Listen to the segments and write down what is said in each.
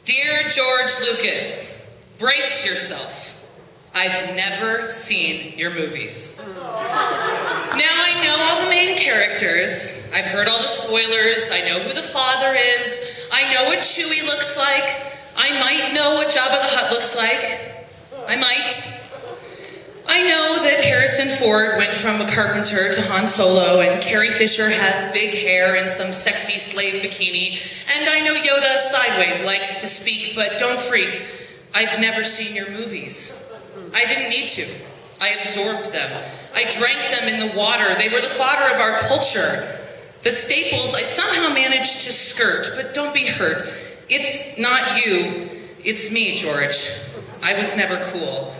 Dear George Lucas, brace yourself. I've never seen your movies. Now I know all the main characters. I've heard all the spoilers. I know who the father is. I know what Chewie looks like. I might know what Jabba the Hutt looks like. I might. I know that Harrison Ford went from a carpenter to Han Solo, and Carrie Fisher has big hair and some sexy slave bikini, and I know Yoda sideways likes to speak, but don't freak. I've never seen your movies. I didn't need to. I absorbed them. I drank them in the water. They were the fodder of our culture. The staples I somehow managed to skirt, but don't be hurt. It's not you. It's me, George. I was never cool.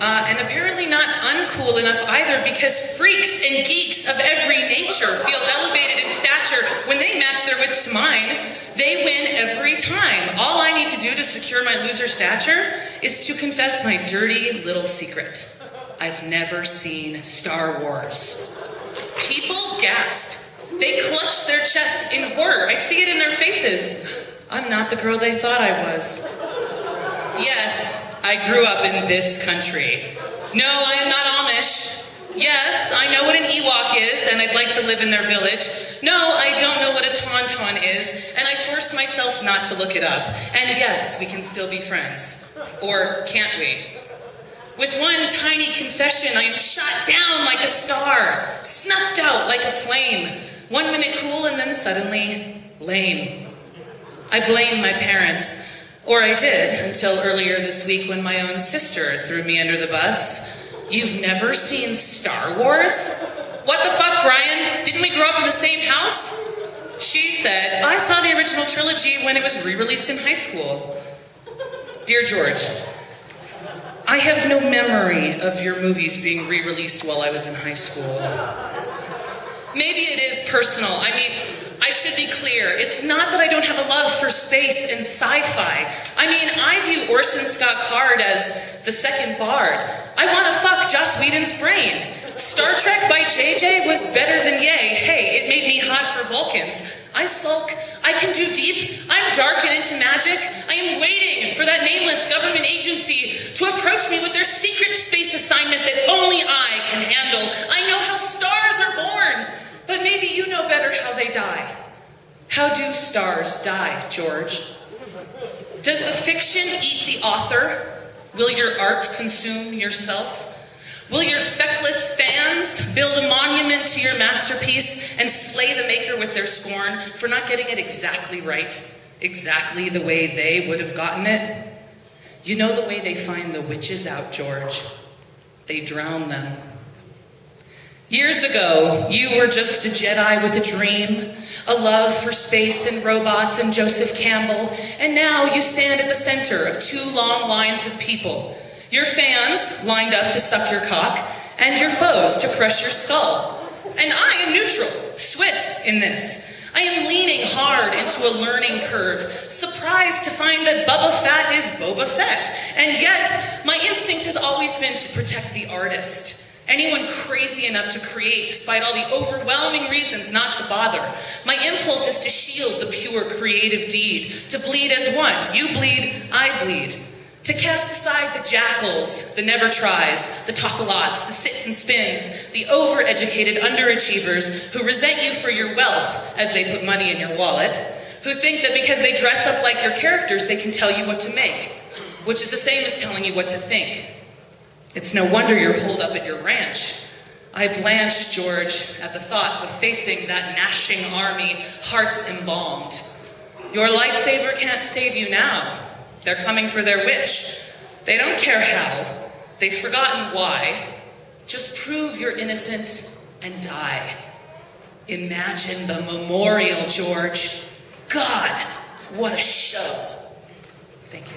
And apparently not uncool enough either, because freaks and geeks of every nature feel elevated in stature when they match their wits to mine. They win every time. All I need to do to secure my loser stature is to confess my dirty little secret. I've never seen Star Wars. People gasp. They clutch their chests in horror. I see it in their faces. I'm not the girl they thought I was. Yes, I grew up in this country. No, I am not Amish. Yes, I know what an Ewok is, and I'd like to live in their village. No, I don't know what a Tauntaun is, and I forced myself not to look it up. And yes, we can still be friends. Or can't we? With one tiny confession, I am shot down like a star, snuffed out like a flame. 1 minute cool, and then suddenly lame. I blame my parents. Or I did, until earlier this week when my own sister threw me under the bus. You've never seen Star Wars? What the fuck, Ryan? Didn't we grow up in the same house? She said, I saw the original trilogy when it was re-released in high school. Dear George, I have no memory of your movies being re-released while I was in high school. Maybe it is personal. I mean, I should be clear. It's not that I don't have a love for space and sci-fi. I mean, I view Orson Scott Card as the second Bard. I want to fuck Joss Whedon's brain. Star Trek by JJ was better than Yay. Hey, it made me hot for Vulcans. I sulk. I can do deep. I'm dark and into magic. I am waiting for that nameless government agency to approach me with their secret space assignment that only I can handle. I know how stars are born. But maybe you know better how they die. How do stars die, George? Does the fiction eat the author? Will your art consume yourself? Will your feckless fans build a monument to your masterpiece and slay the maker with their scorn for not getting it exactly right, exactly the way they would have gotten it? You know the way they find the witches out, George. They drown them. Years ago, you were just a Jedi with a dream, a love for space and robots and Joseph Campbell, and now you stand at the center of 2 long lines of people. Your fans lined up to suck your cock, and your foes to crush your skull. And I am neutral, Swiss in this. I am leaning hard into a learning curve, surprised to find that Bubba Fett is Boba Fett. And yet, my instinct has always been to protect the artist. Anyone crazy enough to create despite all the overwhelming reasons not to bother. My impulse is to shield the pure creative deed, to bleed as one. You bleed, I bleed. To cast aside the jackals, the never tries, the talk-a-lots, the sit and spins, the overeducated underachievers who resent you for your wealth as they put money in your wallet, who think that because they dress up like your characters they can tell you what to make, which is the same as telling you what to think. It's no wonder you're holed up at your ranch. I blanch, George, at the thought of facing that gnashing army, hearts embalmed. Your lightsaber can't save you now. They're coming for their witch. They don't care how. They've forgotten why. Just prove you're innocent and die. Imagine the memorial, George. God, what a show. Thank you.